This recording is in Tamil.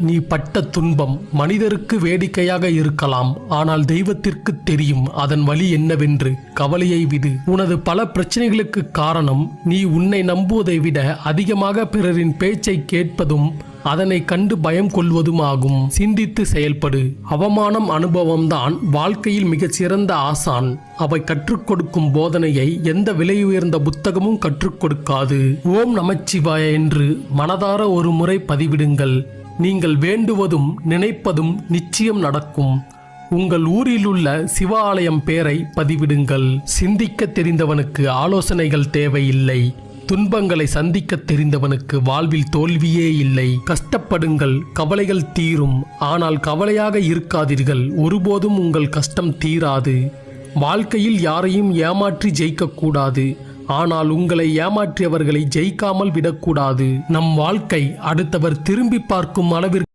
நீ பட்ட துன்பம் மனிதருக்கு வேடிக்கையாக இருக்கலாம், ஆனால் தெய்வத்திற்கு தெரியும் அதன் வழி என்னவென்று. கவலையை விடு. உனது பல பிரச்சனைகளுக்கு காரணம் நீ உன்னை நம்புவதை விட அதிகமாக பிறரின் பேச்சை கேட்பதும் அதனை கண்டு பயம் கொள்வதும் ஆகும். சிந்தித்து செயல்படு. அவமானம் அனுபவம்தான் வாழ்க்கையில் மிகச் சிறந்த ஆசான். அவை கற்றுக் கொடுக்கும் போதனையை எந்த விலையுயர்ந்த புத்தகமும் கற்றுக் கொடுக்காது. ஓம் நமச்சிவாய என்று மனதார ஒரு முறை பதிவிடுங்கள். நீங்கள் வேண்டுவதும் நினைப்பதும் நிச்சயம் நடக்கும். உங்கள் ஊரிலுள்ள சிவ ஆலயம் பெயரை பதிவிடுங்கள். சிந்திக்க தெரிந்தவனுக்கு ஆலோசனைகள் தேவையில்லை. துன்பங்களை சந்திக்க தெரிந்தவனுக்கு வாழ்வில் தோல்வியே இல்லை. கஷ்டப்படுங்கள், கவலைகள் தீரும். ஆனால் கவலையாக இருக்காதீர்கள், ஒருபோதும் உங்கள் கஷ்டம் தீராது. வாழ்க்கையில் யாரையும் ஏமாற்றி ஜெயிக்கக்கூடாது, ஆனால் உங்களை ஏமாற்றியவர்களை ஜெயிக்காமல் விடக்கூடாது. நம் வாழ்க்கை அடுத்தவர் திரும்பி பார்க்கும் அளவிற்கு